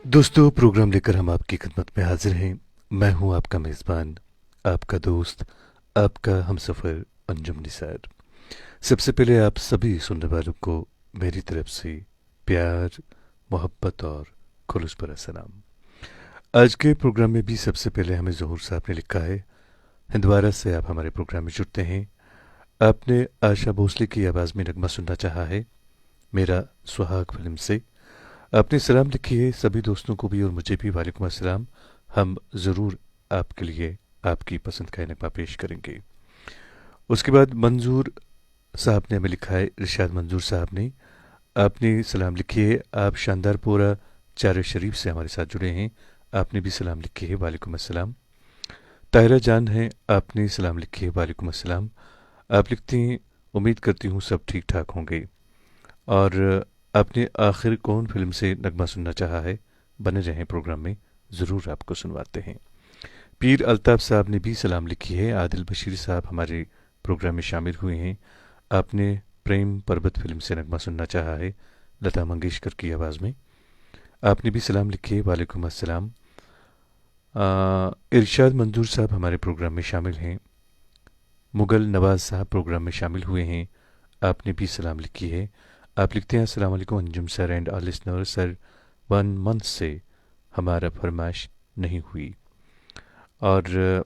दोस्तों, प्रोग्राम लेकर हम आपकी खिदमत में हाजिर हैं। मैं हूं आपका मेज़बान, आपका दोस्त, आपका हमसफ़र अंजुम निसार। सबसे पहले आप सभी सुनने वालों को मेरी तरफ से प्यार, मोहब्बत और खुलूस भरा सलाम। आज के प्रोग्राम में भी सबसे पहले हमें ज़हूर साहब ने लिखा है, हंदवारा से आप हमारे प्रोग्राम में जुड़ते हैं। आपने आशा भोसले की आवाज़ में नगमा सुनना चाहा है मेरा सुहाग फिल्म से। आपने सलाम लिखी है सभी दोस्तों को भी और मुझे भी, वालेकुम अस्सलाम। हम ज़रूर आपके लिए आपकी पसंद का नगमा पेश करेंगे। उसके बाद मंजूर साहब ने हमें लिखा है, इरशाद मंजूर साहब ने, आपने सलाम लिखी है। आप शानदारपुरा चार शरीफ से हमारे साथ जुड़े हैं। आपने भी सलाम लिखी है, वालेकुम अस्सलाम। ताहिरा जान है, आपने सलाम लिखी है, वालेकुम अस्सलाम। आप लिखती हैं, उम्मीद करती हूँ सब ठीक ठाक होंगे। और आपने आखिर कौन फिल्म से नगमा सुनना चाहा है, बने रहें प्रोग्राम में, ज़रूर आपको सुनवाते हैं। पीर अल्ताफ़ साहब ने भी सलाम लिखी है। आदिल बशीर साहब हमारे प्रोग्राम में शामिल हुए हैं। आपने प्रेम पर्वत फिल्म से नगमा सुनना चाहा है, लता मंगेशकर की आवाज़ में। आपने भी सलाम लिखी है, वालेकुम अस्सलाम। इरशाद मंजूर साहब हमारे प्रोग्राम में शामिल हैं। मुगल नवाज़ साहब प्रोग्राम में शामिल हुए हैं। आपने भी सलाम लिखी है। आप लिखते हैं, अस्सलाम वालेकुम Anjum sir and all listener sir, 1 month से हमारा फरमाइश नहीं हुई। और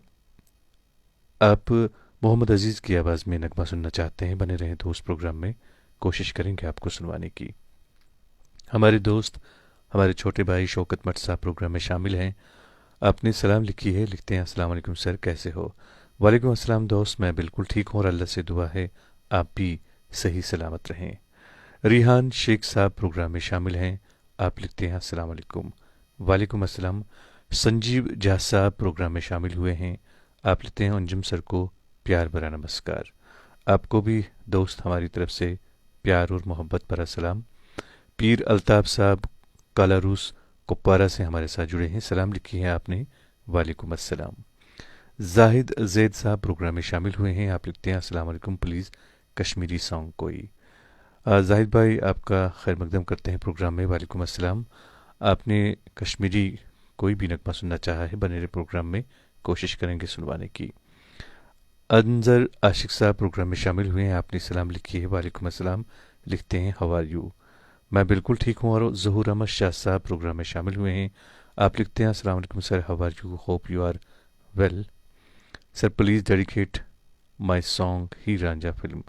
आप मोहम्मद अजीज़ की आवाज़ में नगमा सुनना चाहते हैं। बने रहें दोस्त प्रोग्राम में, कोशिश करेंगे आपको सुनवाने की। हमारे दोस्त, हमारे छोटे भाई शौकत मट साहब प्रोग्राम में शामिल हैं। आपने सलाम लिखी है, लिखते हैं, अस्सलाम वालेकुम सर, कैसे हो? वालेकुम अस्सलाम दोस्त, मैं बिल्कुल ठीक हूँ और अल्लाह से दुआ है आप भी सही सलामत रहें। रिहान शेख साहब प्रोग्राम में शामिल हैं। आप लिखते हैं अस्सलाम वालेकुम। वालेकुम अस्सलाम। संजीव झा साहब प्रोग्राम में शामिल हुए हैं। आप लिखते हैं अंजुम सर को प्यार भरा नमस्कार। आपको भी दोस्त हमारी तरफ से प्यार और मोहब्बत भरा सलाम। पीर अल्ताफ साहब कालारूस कुपवारा से हमारे साथ जुड़े हैं। सलाम लिखी है आपने, वालेकुम अस्सलाम। जाहिद जैद साहब प्रोग्राम में शामिल हुए हैं। आप लिखते हैं अस्सलाम वालेकुम, प्लीज़ कश्मीरी सॉन्ग कोई। जाहिद भाई आपका खैर मकदम करते हैं प्रोग्राम में, वालेकुम अस्सलाम। आपने कश्मीरी कोई भी नगमा सुनना चाहा है, बने रहे प्रोग्राम में, कोशिश करेंगे सुनवाने की। अंजर आशिक साहब प्रोग्राम में शामिल हुए हैं। आपने सलाम लिखी है, वालेकुम अस्सलाम। लिखते हैं हाउ आर यू। मैं बिल्कुल ठीक हूँ। और ज़हूर अहमद शाह साहब प्रोग्राम में शामिल हुए हैं। आप लिखते हैं अस्सलाम वालेकुम sir, how are you, hope you are well. Sir please dedicate my song ही रांझा फिल्म।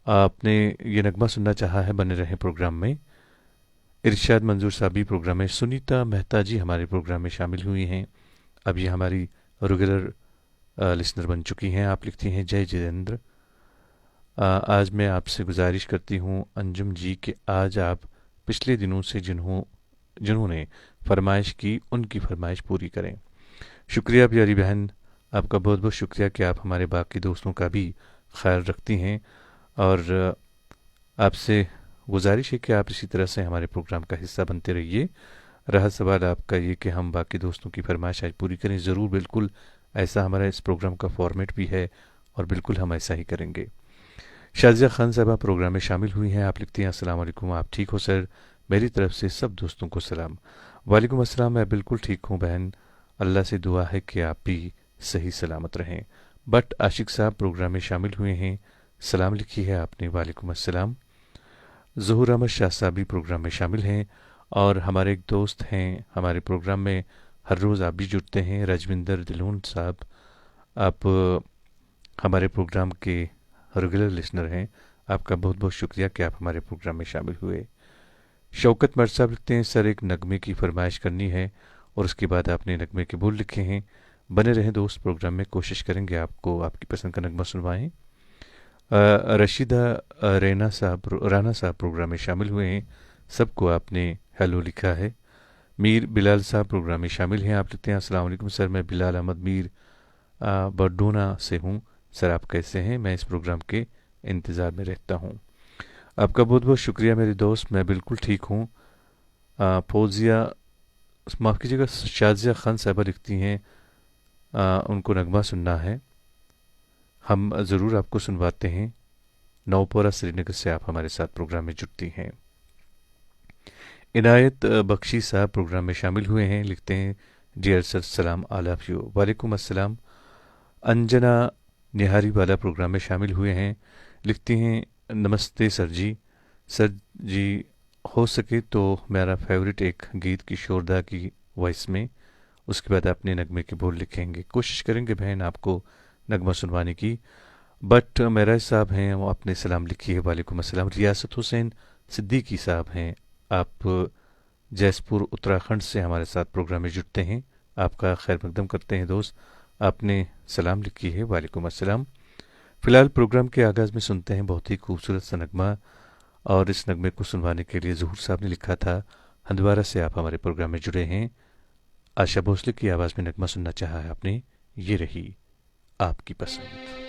आपने ये नगमा सुनना चाहा है, बने रहे प्रोग्राम में। इरशाद मंजूर साहब भी प्रोग्राम में। सुनीता मेहता जी हमारे प्रोग्राम में शामिल हुई हैं। अब ये हमारी रेगुलर लिसनर बन चुकी हैं। आप लिखती हैं जय जितेंद्र। आज मैं आपसे गुजारिश करती हूँ अंजुम जी कि आज आप पिछले दिनों से जिन्होंने फरमाइश की उनकी फरमाइश पूरी करें। शुक्रिया प्यारी बहन, आपका बहुत बहुत शुक्रिया कि आप हमारे बाकी दोस्तों का भी ख्याल रखती हैं। और आपसे गुजारिश है कि आप इसी तरह से हमारे प्रोग्राम का हिस्सा बनते रहिए। रहा सवाल आपका ये कि हम बाकी दोस्तों की फरमाइश आज पूरी करें, ज़रूर, बिल्कुल ऐसा हमारा इस प्रोग्राम का फॉर्मेट भी है और बिल्कुल हम ऐसा ही करेंगे। शाजिया खान साहबा प्रोग्राम में शामिल हुई हैं। आप लिखती हैं अस्सलाम वालेकुम, आप ठीक हो सर, मेरी तरफ से सब दोस्तों को सलाम। वालेकुम अस्सलाम, मैं बिल्कुल ठीक हूँ बहन, अल्लाह से दुआ है कि आप भी सही सलामत रहें। बट आशिक साहब प्रोग्राम में शामिल हुए हैं। सलाम लिखी है आपने, वालेकुम अस्सलाम। ज़हूर अहमद शाह साहब भी प्रोग्राम में शामिल हैं। और हमारे एक दोस्त हैं हमारे प्रोग्राम में, हर रोज़ आप भी जुड़ते हैं, राजविंदर दिलोन साहब। आप हमारे प्रोग्राम के रेगुलर लिसनर हैं। आपका बहुत बहुत शुक्रिया कि आप हमारे प्रोग्राम में शामिल हुए। शौकत मर्द साहब लिखते हैं सर एक नगमे की फरमाइश करनी है, और उसके बाद आपने नगमे के बोल लिखे हैं। बने रहें दोस्त प्रोग्राम में, कोशिश करेंगे आपको आपकी पसंद का नगमा सुनवाएं। रशीदा राना साहब प्रोग्राम में शामिल हुए हैं। सबको आपने हेलो लिखा है। मीर बिलाल साहब प्रोग्राम में शामिल हैं। आप लिखते हैं अस्सलाम वालेकुम सर, मैं बिलाल अहमद मीर बरडोना से हूँ। सर आप कैसे हैं? मैं इस प्रोग्राम के इंतज़ार में रहता हूँ। आपका बहुत बहुत शुक्रिया मेरे दोस्त, मैं बिल्कुल ठीक हूँ। फौजिया, माफ़ कीजिएगा, शाजिया खान साहबा लिखती हैं उनको नगमा सुनना है। हम ज़रूर आपको सुनवाते हैं। नौपोरा श्रीनगर से आप हमारे साथ प्रोग्राम में जुड़ती हैं। इनायत बख्शी साहब प्रोग्राम में शामिल हुए हैं। लिखते हैं डियर सर, सलाम ऑल ऑफ यू। वालेकुम अस्सलाम। अंजना निहारी वाला प्रोग्राम में शामिल हुए हैं। लिखती हैं नमस्ते सर जी। सर जी हो सके तो मेरा फेवरेट एक गीत किशोरदा की वॉइस में, उसके बाद अपने नगमे के बोल लिखेंगे। कोशिश करेंगे बहन आपको नगमा सुनवाने की। बट मेरा साहब हैं, वो अपने सलाम लिखी है, वालेकुम अस्सलाम। रियासत हुसैन सिद्दीकी साहब हैं, आप जैसपुर उत्तराखंड से हमारे साथ प्रोग्राम में जुड़ते हैं। आपका खैर मकदम करते हैं दोस्त। आपने सलाम लिखी है, वालेकुम अस्सलाम। फ़िलहाल प्रोग्राम के आगाज़ में सुनते हैं बहुत ही खूबसूरत सा नगमा, और इस नगमे को सुनवाने के लिए ज़हूर साहब ने लिखा था। हंदवारा से आप हमारे प्रोग्राम में जुड़े हैं। आशा भोसले की आवाज़ में नगमा सुनना चाहा है आपने, ये रही आपकी पसंद।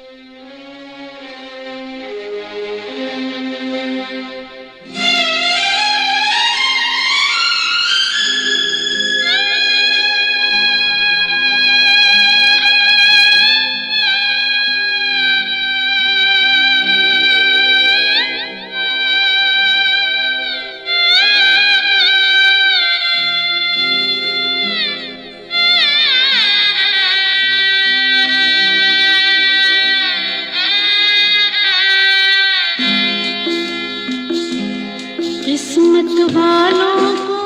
किस्मत वालों को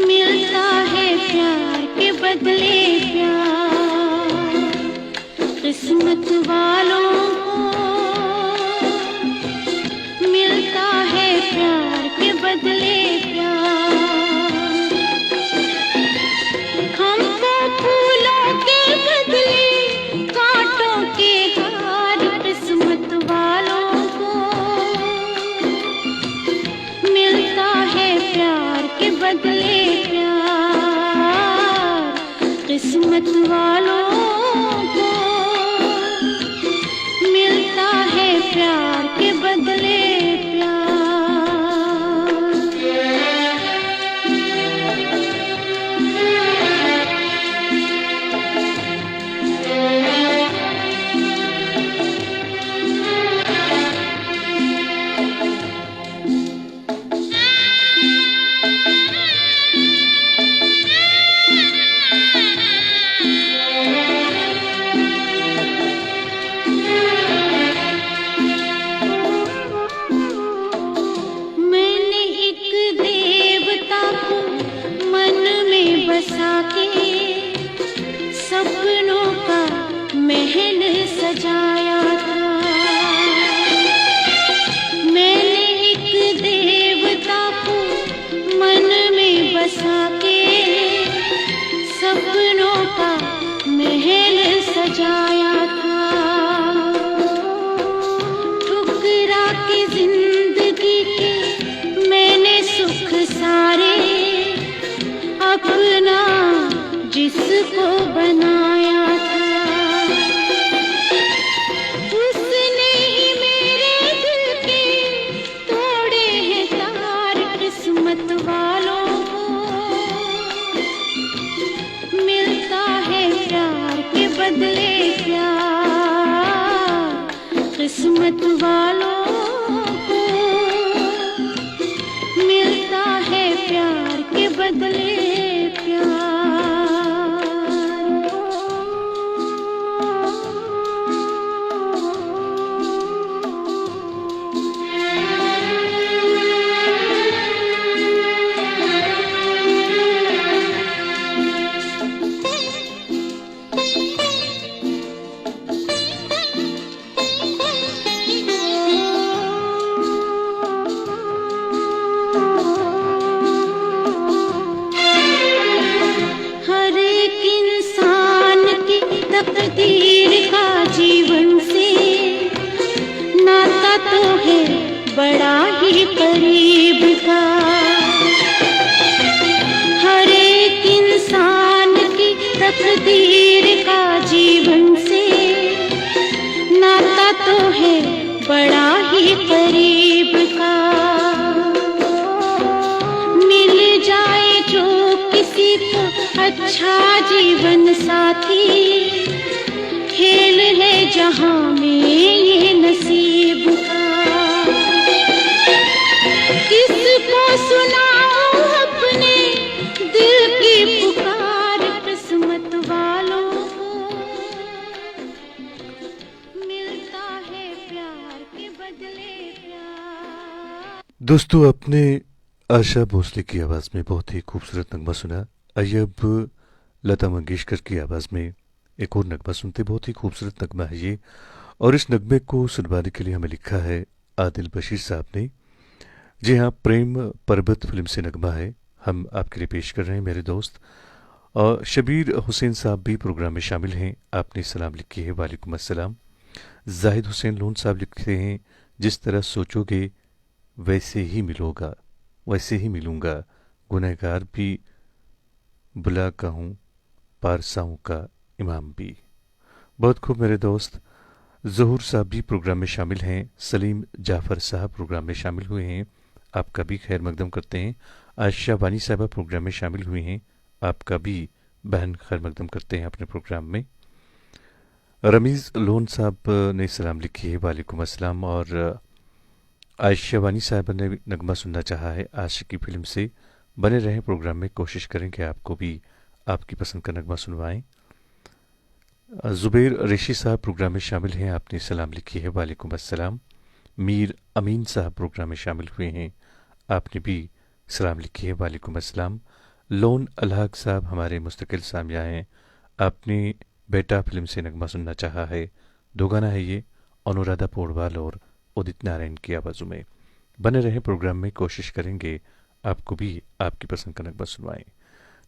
मिलता है प्यार के बदले प्यार। किस्मत वालों को मिलता है प्यार के बदले प्यार। हमको फूलों के बदले कांटों के हार। किस्मत वालों को किस्मत वालों को मिलता है प्यार के बदले बसा के सपनों का महल सजाया था। मैंने एक देवता को मन में बसा के सपनों का महल सजाया था। ठुकरा के जिंदगी के मैंने सुख सारे अपना जिसको बनाया था, उसने ही मेरे दिल के तोड़े हैं तार। किस्मत वालों को मिलता है प्यार के बदले प्यार। किस्मत वालों को मिलता है प्यार के बदले तकदीर का जीवन से नाता तो है बड़ा ही करीब का। हर एक इंसान की तकदीर का जीवन से नाता तो है बड़ा ही करीब का। मिल जाए जो किसी को अच्छा जीवन साथी, खेल है जहां में ये नसीब का। किसको सुनाऊं अपने दिल की पुकार। किस्मत वालों को मिलता है प्यार के बदले प्यार। दोस्तों, आपने आशा भोसले की आवाज में बहुत ही खूबसूरत नगमा सुना। आइए अब लता मंगेशकर की आवाज में एक और नगमा सुनते। बहुत ही खूबसूरत नगमा है ये, और इस नगमे को सुनवाने के लिए हमें लिखा है आदिल बशीर साहब ने। जी हाँ, प्रेम पर्वत फिल्म से नगमा है, हम आपके लिए पेश कर रहे हैं मेरे दोस्त। और शबीर हुसैन साहब भी प्रोग्राम में शामिल हैं। आपने सलाम लिखी है, वालेकुम अस्सलाम। जाहिद हुसैन लोन साहब लिखते हैं, जिस तरह सोचोगे वैसे ही मिलोगा, वैसे ही मिलूँगा, गुनहगार भी बुला कहूँ, पारसाओं का इमाम भी। बहुत खूब मेरे दोस्त। ज़हूर साहब भी प्रोग्राम में शामिल हैं। सलीम जाफ़र साहब प्रोग्राम में शामिल हुए हैं, आपका भी खैर मकदम करते हैं। आयशा वानी साहबा प्रोग्राम में शामिल हुई हैं, आपका भी बहन खैर मकदम करते हैं अपने प्रोग्राम में। रमीज़ लोन साहब ने सलाम लिखी है, वालेकुम अस्सलाम। और आयशा वानी साहब ने नगमा सुनना चाहा है आशिकी फिल्म से। बने रहें प्रोग्राम में, कोशिश करेंगे आपको भी आपकी पसंद का नगमा सुनवाएं। ज़ुबैर रेशी साहब प्रोग्राम में शामिल हैं, आपने सलाम लिखी है, वालेकुम अस्सलाम। मीर अमीन साहब प्रोग्राम में शामिल हुए हैं, आपने भी सलाम लिखी है, वालेकुम अस्सलाम। लोन अलहक साहब हमारे मुस्तकिल सामिया हैं, आपने बेटा फिल्म से नगमा सुनना चाहा है। दो गाना है ये, अनुराधा पौडवाल और उदित नारायण की आवाज़ों में। बने रहें प्रोग्राम में, कोशिश करेंगे आपको भी आपकी पसंद का नगमा सुनवाएं।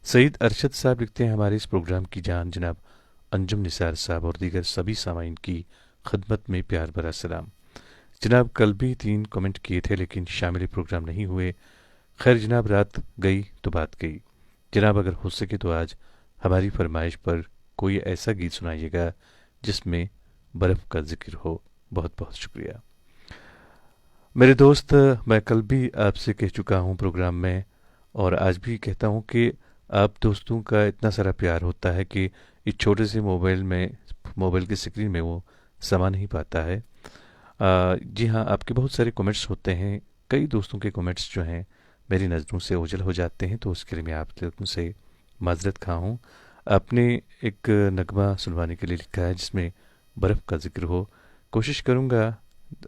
सईद अरशद साहब लिखते हैं, हमारे इस प्रोग्राम की जान जनाब अंजुम निसार साहब और दीगर सभी सामाइन की खिदमत में प्यार भरा सलाम। जनाब कल भी 3 कमेंट किए थे लेकिन शामिल प्रोग्राम नहीं हुए। खैर जनाब, रात गई तो बात गई। जनाब अगर हो सके तो आज हमारी फरमाइश पर कोई ऐसा गीत सुनाइएगा जिसमें बर्फ़ का जिक्र हो। बहुत बहुत शुक्रिया। मेरे दोस्त, मैं कल भी आपसे कह चुका हूँ प्रोग्राम में, और आज भी कहता हूँ कि आप दोस्तों का इतना सारा प्यार होता है कि इस छोटे से मोबाइल की स्क्रीन में वो समा नहीं पाता है। जी हाँ, आपके बहुत सारे कमेंट्स होते हैं। कई दोस्तों के कमेंट्स जो हैं मेरी नज़रों से ओझल हो जाते हैं, तो उसके लिए मैं आप लोगों से माजरत खा हूँ। आपने एक नगमा सुनवाने के लिए लिखा है जिसमें बर्फ़ का जिक्र हो। कोशिश करूँगा,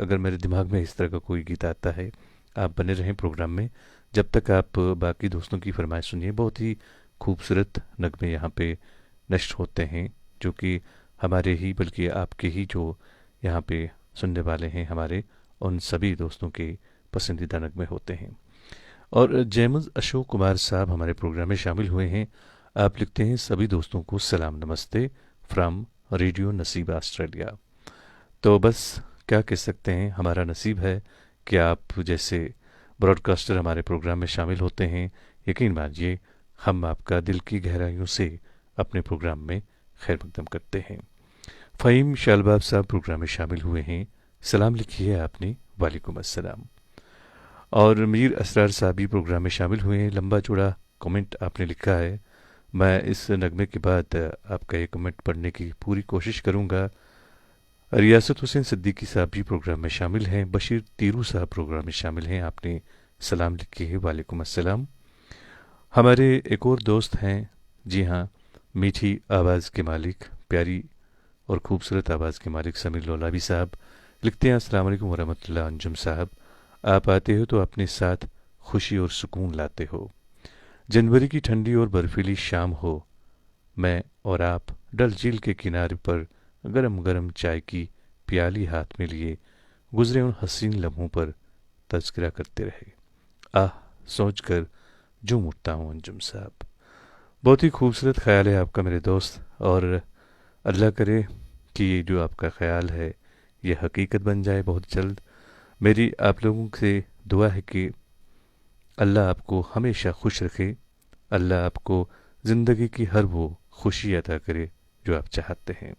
अगर मेरे दिमाग में इस तरह का कोई गीत आता है। आप बने रहें प्रोग्राम में, जब तक आप बाकी दोस्तों की फरमाइश सुनिए। बहुत ही खूबसूरत नगमे यहाँ पे नष्ट होते हैं, जो कि हमारे ही बल्कि आपके ही जो यहाँ पे सुनने वाले हैं हमारे, उन सभी दोस्तों के पसंदीदा नगमे होते हैं। और जैमज अशोक कुमार साहब हमारे प्रोग्राम में शामिल हुए हैं। आप लिखते हैं, सभी दोस्तों को सलाम नमस्ते फ्रॉम रेडियो नसीब ऑस्ट्रेलिया। तो बस क्या कह सकते हैं, हमारा नसीब है कि आप जैसे ब्रॉडकास्टर हमारे प्रोग्राम में शामिल होते हैं। यकीन मानिए, हम आपका दिल की गहराइयों से अपने प्रोग्राम में खैर मकदम करते हैं। फ़हीम शालबाब साहब प्रोग्राम में शामिल हुए हैं। सलाम लिखी है आपने, वालेकुम अस्सलाम। और मीर असरार साहब भी प्रोग्राम में शामिल हुए हैं। लंबा चौड़ा कमेंट आपने लिखा है। मैं इस नगमे के बाद आपका ये कमेंट पढ़ने की पूरी कोशिश करूँगा। रियासत हुसैन सिद्दीकी साहब भी प्रोग्राम में शामिल हैं। बशीर तीरू साहब प्रोग्राम में शामिल हैं। आपने सलाम लिखी है, वालेकुम अस्सलाम। हमारे एक और दोस्त हैं, जी हाँ, मीठी आवाज़ के मालिक, प्यारी और खूबसूरत आवाज़ के मालिक समीर लौलावी साहब लिखते हैं, अस्सलाम वालेकुम वरहमतुल्लाह। अंजुम साहब, आप आते हो तो अपने साथ खुशी और सुकून लाते हो। जनवरी की ठंडी और बर्फीली शाम हो, मैं और आप डल झील के किनारे पर गरम गरम चाय की प्याली हाथ में लिए गुजरे उन हसीन लम्हों पर तज़किरा करते रहे। आह, सोचकर जूम उठता हूँ अंजुम साहब। बहुत ही खूबसूरत ख्याल है आपका मेरे दोस्त, और अल्लाह करे कि ये जो आपका ख्याल है ये हकीकत बन जाए बहुत जल्द। मेरी आप लोगों से दुआ है कि अल्लाह आपको हमेशा खुश रखे, अल्लाह आपको ज़िंदगी की हर वो खुशी अता करे जो आप चाहते हैं।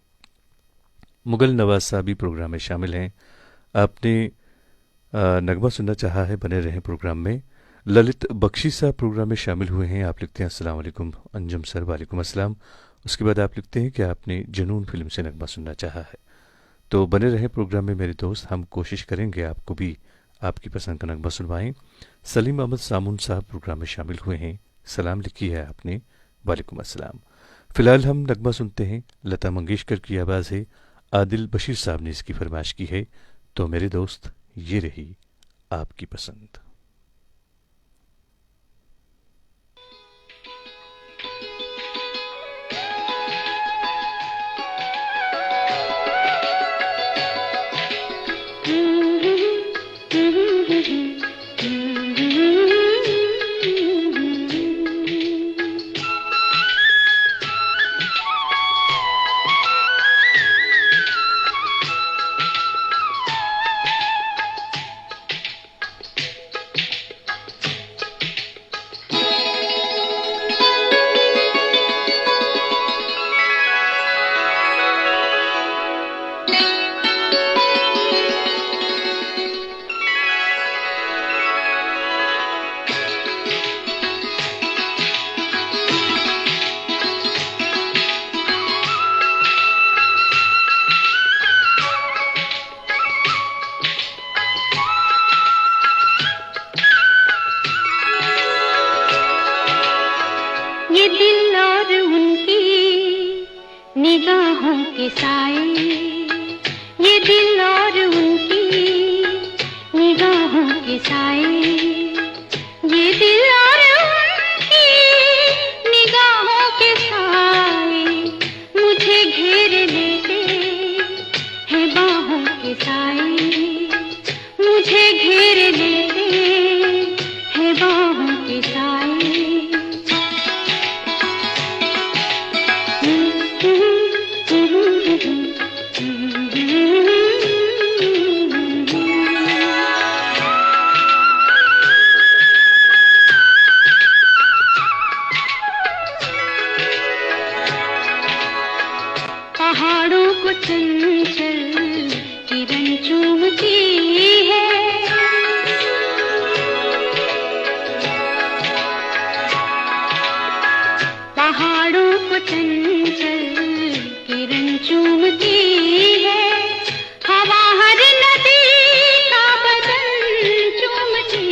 मुगल नवाज साहब भी प्रोग्राम में शामिल हैं। आपने नगमा सुनना चाहा है, बने रहें प्रोग्राम में। ललित बख्शी साहब प्रोग्राम में शामिल हुए हैं। आप लिखते हैं, अस्सलाम वालेकुम अंजुम सर, वालेकुम अस्सलाम। उसके बाद आप लिखते हैं कि आपने जुनून फिल्म से नगमा सुनना चाहा है। तो बने रहें प्रोग्राम में मेरे दोस्त, हम कोशिश करेंगे आपको भी आपकी पसंद का नगमा सुनवाएं। सलीम अहमद सामुन साहब प्रोग्राम में शामिल हुए हैं। सलाम लिखी है आपने, वालेकुम अस्सलाम। फ़िलहाल हम नगमा सुनते हैं, लता मंगेशकर की आवाज़ है। आदिल बशीर साहब ने इसकी फरमाइश की है। तो मेरे दोस्त, ये रही आपकी पसंद। निगाहों के साए, ये दिल और उनकी निगाहों के साए, ये दिल और उनकी निगाहों के साए मुझे घेर लेते हैं बाहों के साए, मुझे घेर लेते हैं बाहों के साए। चूमती है, हवा हर नदी का बदन चूमती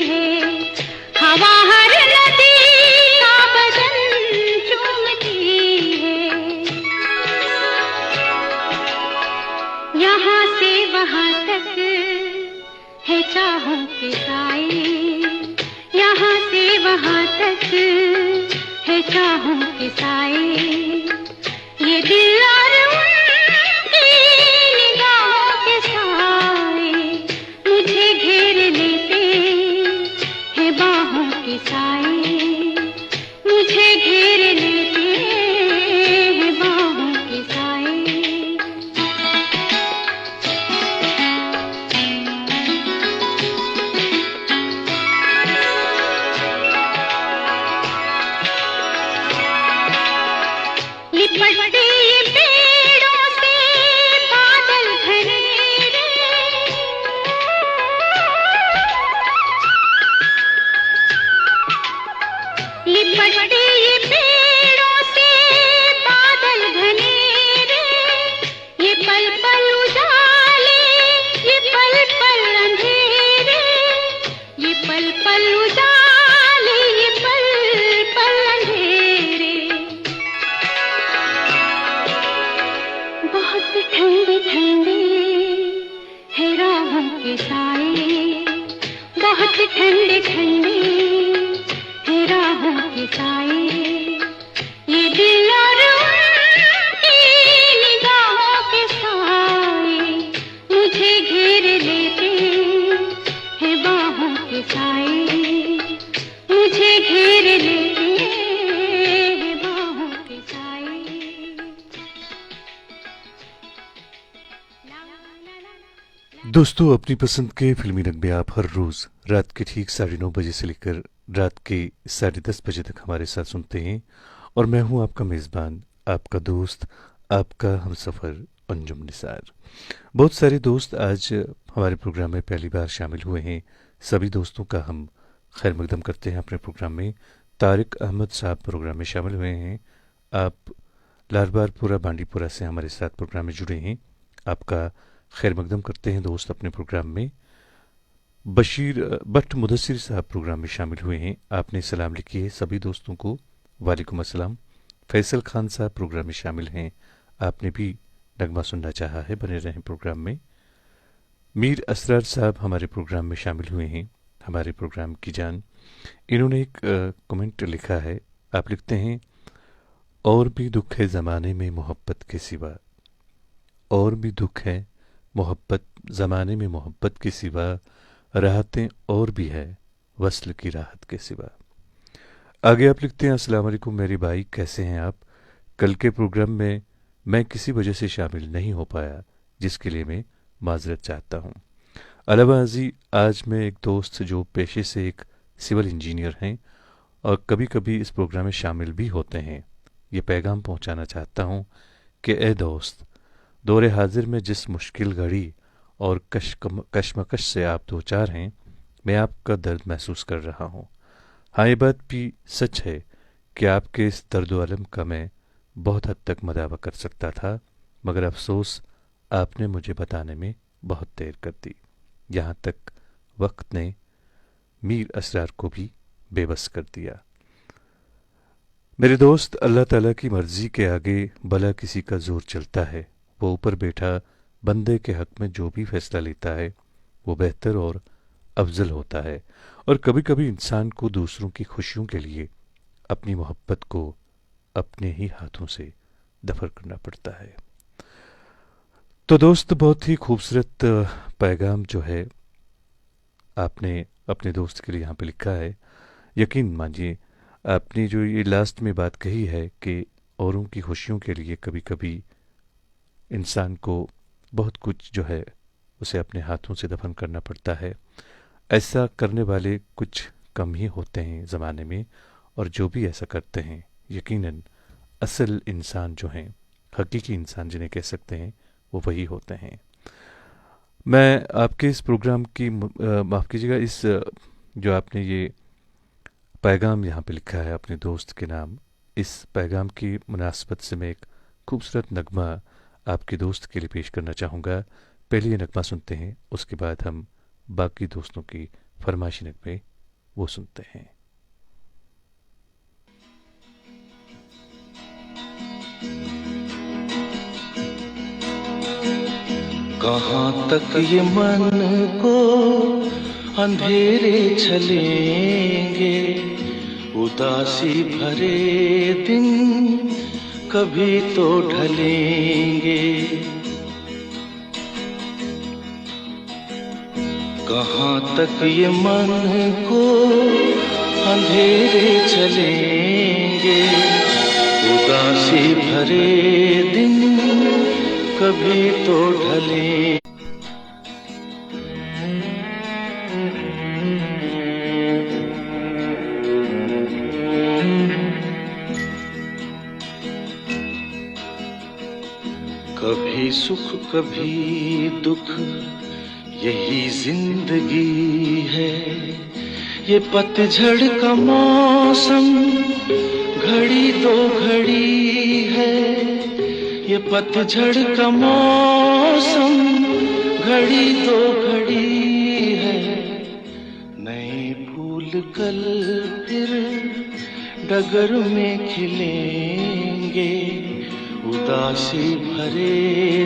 है, हवा हर नदी का बदन चूमती है। यहाँ से वहाँ तक है चाहों के साए, यहाँ से वहाँ तक है चाहों के साए। ये दिल और उनकी निगाहों के साए मुझे घेर लेते हैं बाहों के साए, मुझे घेर लेते हैं बाहों के साए। लिपटते ये पेड़ों से बादल घने रे, लिपटते ये पेड़ों से बादल घने रे, ये पल पल उजाले, ये पल पल अंधेरे, ये पल पल उजाले, ये पल पल अंधेरे। बहुत ठंडे ठंडे है राहों के साए, बहुत ठंडे ठंडे है राहों के साए। ये दिल और उनकी निगाहों के साए मुझे घेर लेते हैं बाहों के साए, मुझे घेर लेते हैं बाहों के साए। दोस्तों, अपनी पसंद के फिल्मी नगमे आप हर रोज रात के ठीक 9:30 से लेकर रात के 10:30 बजे तक हमारे साथ सुनते हैं, और मैं हूं आपका मेज़बान, आपका दोस्त, आपका हमसफ़र अंजुम निसार। बहुत सारे दोस्त आज हमारे प्रोग्राम में पहली बार शामिल हुए हैं। सभी दोस्तों का हम खैर मकदम करते हैं अपने प्रोग्राम में। तारिक अहमद साहब प्रोग्राम में शामिल हुए हैं। आप लालबारपुरा बांडीपुरा से हमारे साथ प्रोग्राम में जुड़े हैं, आपका खैर मकदम करते हैं दोस्त अपने प्रोग्राम में। बशीर भट्ट मुदस्सिर साहब प्रोग्राम में शामिल हुए हैं, आपने सलाम लिखी है सभी दोस्तों को, वालेकुम अस्सलाम। फैसल खान साहब प्रोग्राम में शामिल हैं, आपने भी नगमा सुनना चाहा है, बने रहें प्रोग्राम में। मीर असरार साहब हमारे प्रोग्राम में शामिल हुए हैं, हमारे प्रोग्राम की जान। इन्होंने एक कमेंट लिखा है, आप लिखते हैं, और भी दुख है ज़माने में मोहब्बत के सिवा, और भी दुख है मोहब्बत ज़माने में मोहब्बत के सिवा, राहतें और भी है वस्ल की राहत के सिवा। आगे आप लिखते हैं, अस्सलाम वालेकुम मेरे भाई, कैसे हैं आप? कल के प्रोग्राम में मैं किसी वजह से शामिल नहीं हो पाया, जिसके लिए मैं माजरत चाहता हूँ। अलावा जी, आज मैं एक दोस्त जो पेशे से एक सिविल इंजीनियर हैं और कभी कभी इस प्रोग्राम में शामिल भी होते हैं, ये पैगाम पहुँचाना चाहता हूँ कि ए दोस्त, दौरे हाजिर में जिस मुश्किल घड़ी और कशमकश से आप दो चार हैं, मैं आपका दर्द महसूस कर रहा हूँ। हाँ, ये बात भी सच है कि आपके इस दर्द व अलम का मैं बहुत हद तक मदावा कर सकता था, मगर अफसोस आपने मुझे बताने में बहुत देर कर दी। यहाँ तक वक्त ने मीर असरार को भी बेबस कर दिया। मेरे दोस्त, अल्लाह ताला की मर्जी के आगे भला किसी का जोर चलता है। वो ऊपर बैठा बंदे के हक में जो भी फैसला लेता है वो बेहतर और अफजल होता है, और कभी कभी इंसान को दूसरों की खुशियों के लिए अपनी मोहब्बत को अपने ही हाथों से दफन करना पड़ता है। तो दोस्त, बहुत ही खूबसूरत पैगाम जो है आपने अपने दोस्त के लिए यहाँ पे लिखा है। यकीन मानिए, आपने जो ये लास्ट में बात कही है कि औरों की खुशियों के लिए कभी कभी इंसान को बहुत कुछ जो है उसे अपने हाथों से दफन करना पड़ता है। ऐसा करने वाले कुछ कम ही होते हैं ज़माने में, और जो भी ऐसा करते हैं यकीनन असल इंसान जो हैं, हकीकी इंसान जिन्हें कह सकते हैं, वो वही होते हैं। मैं आपके इस प्रोग्राम की माफ़ कीजिएगा, इस जो आपने ये पैगाम यहाँ पे लिखा है अपने दोस्त के नाम, इस पैगाम की मुनासबत से मैं एक खूबसूरत नगमा आपके दोस्त के लिए पेश करना चाहूँगा। पहले ये नगमा सुनते हैं, उसके बाद हम बाकी दोस्तों की फरमाइशी नगमे वो सुनते हैं। कहाँ तक ये मन को अंधेरे चलेंगे, उदासी भरे दिन कभी तो ढलेंगे। कहाँ तक ये मन को अंधेरे चलेंगे, उदासी भरे दिन कभी तो ढलेंगे। कभी सुख कभी दुख यही जिंदगी है, ये पतझड़ का मौसम घड़ी दो घड़ी है। ये पतझड़ का मौसम घड़ी दो घड़ी है। नए फूल कल फिर डगर में खिलेंगे, उदासी भरे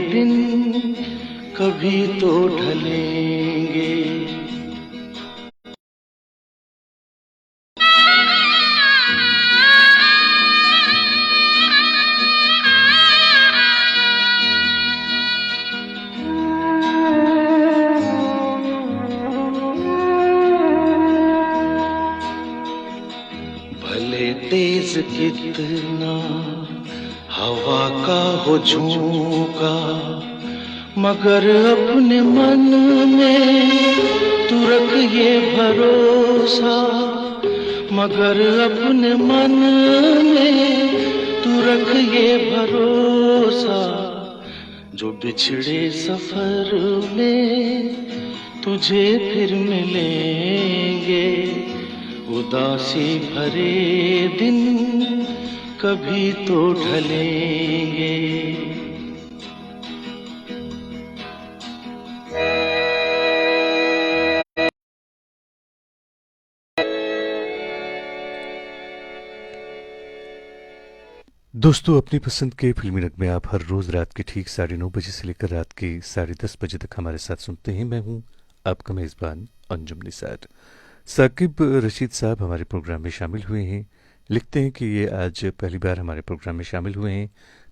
दिन कभी तो ढलेंगे। भले तेज कितना हवा का हो झोंका, मगर अपने मन में तू रख ये भरोसा, मगर अपने मन में तू रख ये भरोसा। जो बिछड़े सफर में तुझे फिर मिलेंगे, उदासी भरे दिन कभी तो ढलेंगे। दोस्तों, अपनी पसंद के फिल्मी नगमे आप हर रोज़ रात के ठीक 9:30 बजे से लेकर रात के 10:30 बजे तक हमारे साथ सुनते हैं। मैं हूं आपका मेज़बान अंजुम निसार। साकिब रशीद साहब हमारे प्रोग्राम में शामिल हुए हैं। लिखते हैं कि ये आज पहली बार हमारे प्रोग्राम में शामिल हुए हैं।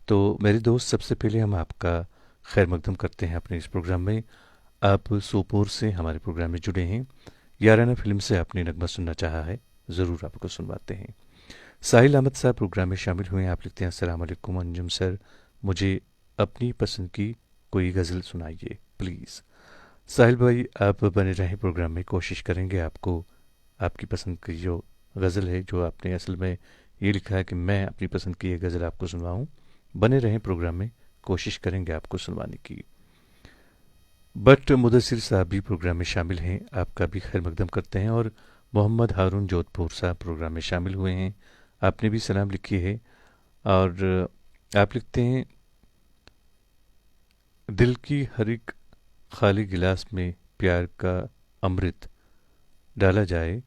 तो मेरे दोस्त, सबसे पहले हम आपका खैर मकदम करते हैं अपने इस प्रोग्राम में। आप सोपोर से हमारे प्रोग्राम में जुड़े हैं। याराना फिल्म से आपने नगमा सुनना चाहा है, ज़रूर आपको सुनवाते हैं। साहिल अहमद साहब प्रोग्राम में शामिल हुए हैं। आप लिखते हैं, अस्सलाम वालेकुम अंजुम सर, मुझे अपनी पसंद की कोई गज़ल सुनाइए प्लीज़। साहिल भाई, आप बने रहें प्रोग्राम में, कोशिश करेंगे आपको आपकी पसंद की जो गज़ल है, जो आपने असल में ये लिखा है कि मैं अपनी पसंद की ये गज़ल आपको सुनवाऊँ, बने रहें प्रोग्राम में, कोशिश करेंगे आपको सुनवाने की। बट मुदस्सिर साहब भी प्रोग्राम में शामिल हैं, आपका भी खैर मकदम करते हैं। और मोहम्मद हारून जोधपुर साहब प्रोग्राम में शामिल हुए हैं, आपने भी सलाम लिखी है। और आप लिखते हैं, दिल की हर एक खाली गिलास में प्यार का अमृत डाला जाए,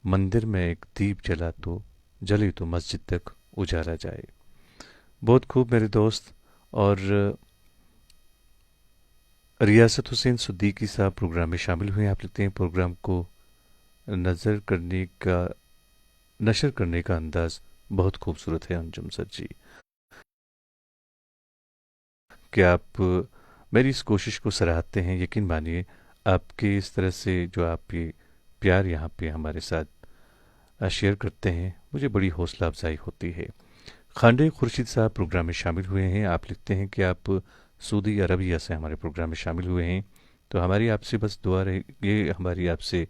मंदिर में एक दीप जला तो जले तो मस्जिद तक उजाला जाए। बहुत खूब मेरे दोस्त। और रियासत हुसैन सिद्दीकी साहब प्रोग्राम में शामिल हुए हैं। आप लिखते हैं, प्रोग्राम को नशर करने का अंदाज बहुत खूबसूरत है अंजुम सर जी। कि आप मेरी इस कोशिश को सराहते हैं। यकीन मानिए, आपके इस तरह से जो आप ये प्यार यहाँ पे हमारे साथ शेयर करते हैं, मुझे बड़ी हौसला अफजाई होती है। खांडे खुर्शीद साहब प्रोग्राम में शामिल हुए हैं। आप लिखते हैं कि आप सऊदी अरबिया से हमारे प्रोग्राम में शामिल हुए हैं। तो हमारी आपसे बस दुआ रहेगी, हमारी आपसे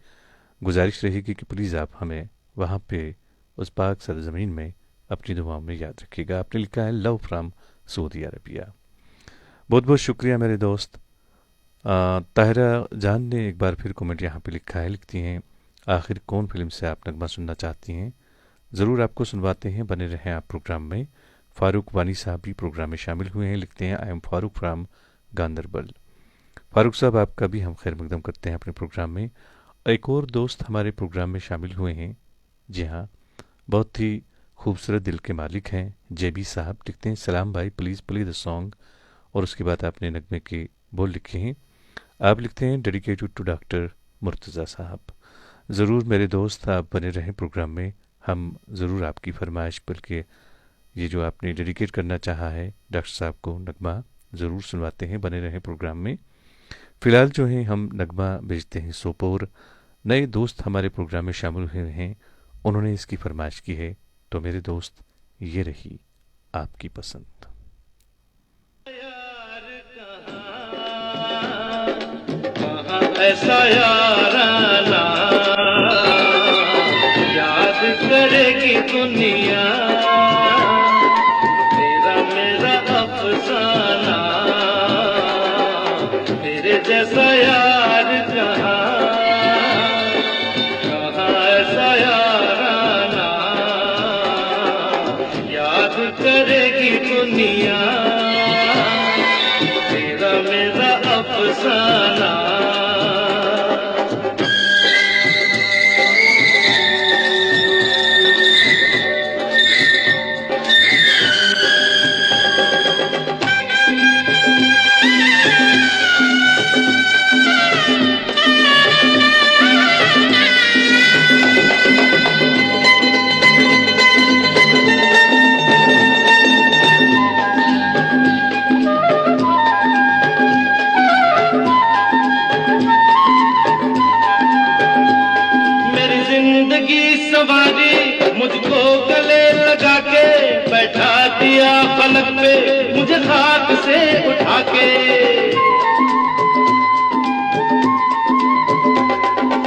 गुजारिश रहेगी कि प्लीज़ आप हमें वहाँ पे उस पाक सरजमीन में अपनी दुआओं में याद रखिएगा। आपने लिखा है, लव फ्राम सऊदी अरबिया। बहुत बहुत शुक्रिया मेरे दोस्त। ताहिरा जान ने एक बार फिर कमेंट यहाँ पे लिखा है, लिखती हैं, आखिर कौन फिल्म से आप नगमा सुनना चाहती हैं, ज़रूर आपको सुनवाते हैं, बने रहें आप प्रोग्राम में। फ़ारूक वानी साहब भी प्रोग्राम में शामिल हुए हैं। लिखते हैं, I am Farooq from Ganderbal. Farooq साहब, आपका भी हम खैर मकदम करते हैं अपने प्रोग्राम में। एक और दोस्त हमारे प्रोग्राम में शामिल हुए हैं, जी हाँ, बहुत ही खूबसूरत दिल के मालिक हैं, जेबी साहब। लिखते हैं, सलाम भाई, प्लीज़ प्ले द सॉन्ग। और उसके बाद आपने नगमे के बोल लिखे हैं। आप लिखते हैं, डेडिकेटेड टू डॉक्टर मुर्तज़ा साहब। ज़रूर मेरे दोस्त, आप बने रहें प्रोग्राम में। हम ज़रूर आपकी फरमाइश, बल्कि ये जो आपने डेडिकेट करना चाहा है डॉक्टर साहब को नगमा, ज़रूर सुनवाते हैं। बने रहें प्रोग्राम में। फ़िलहाल जो है हम नगमा भेजते हैं सोपोर। नए दोस्त हमारे प्रोग्राम में शामिल हुए हैं, उन्होंने इसकी फरमाइश की है। तो मेरे दोस्त, ये रही आपकी पसंद। ऐसा याराना याद करेगी दुनिया, तेरा मेरा अफसाना, तेरे जैसा यार कहाँ, कहाँ ऐसा याराना याद करेगी दुनिया, तेरा मेरा अफसाना। मुझको गले लगा के बैठा दिया फलक पे, मुझे खाक से उठा के।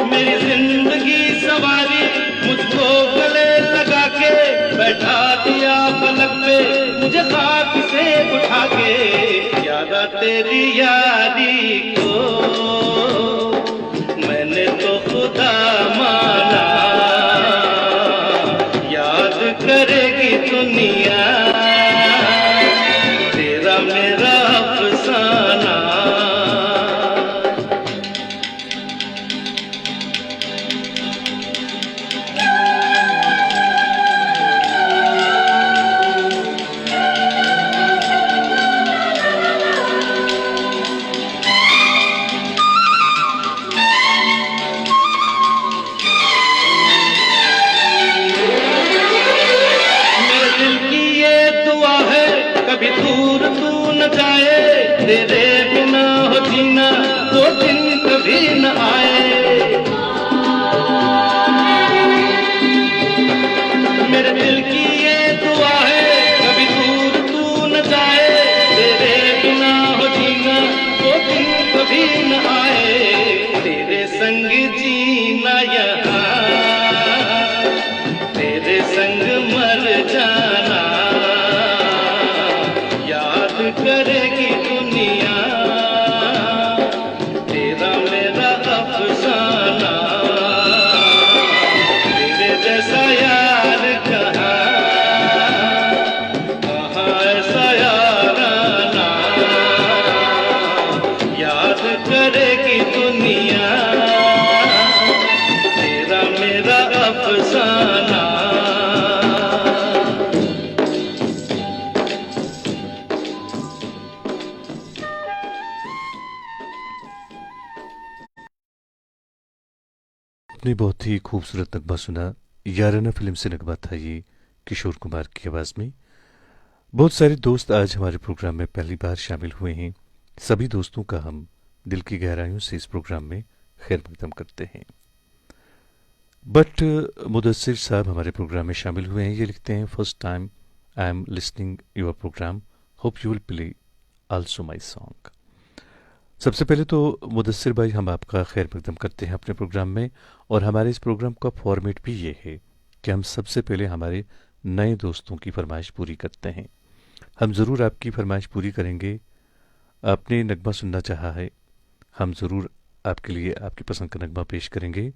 मेरी जिंदगी सवारी मुझको गले लगा के बैठा दिया फलक पे, मुझे खाक से उठा के। याद आ तेरी यारी को मैंने तो खुदा माना, करेगी दुनिया, तेरा मेरा अफसाना। तेरे बिना हो जीना वो दिन कभी न आए। मेरे दिल की ये दुआ है, कभी दूर तू न जाए। तेरे बिना हो जीना वो दिन कभी न आए। तेरे संग जीना यहाँ, तेरे संग मर जाना, याद करेगी दुनिया, तेरा मेरा अफसाना। तेरे जैसा यार कहाँ, कहाँ ऐसा याराना याद करेगी दुनिया, तेरा मेरा अफसाना। आपने बहुत ही खूबसूरत नगमा सुना। याराना फिल्म से नगमा था ये, किशोर कुमार की आवाज़ में। बहुत सारे दोस्त आज हमारे प्रोग्राम में पहली बार शामिल हुए हैं। सभी दोस्तों का हम दिल की गहराइयों से इस प्रोग्राम में खैर मकदम करते हैं। बट मुदस्सिर साहब हमारे प्रोग्राम में शामिल हुए हैं। ये लिखते हैं, first time I am listening your program, hope you will play also my song. सबसे पहले तो मुदस्सिर भाई, हम आपका खैर मकदम करते हैं अपने प्रोग्राम में। और हमारे इस प्रोग्राम का फॉर्मेट भी ये है कि हम सबसे पहले हमारे नए दोस्तों की फरमाइश पूरी करते हैं। हम ज़रूर आपकी फरमाइश पूरी करेंगे। आपने नगमा सुनना चाहा है, हम ज़रूर आपके लिए आपकी पसंद का नगमा पेश करेंगे।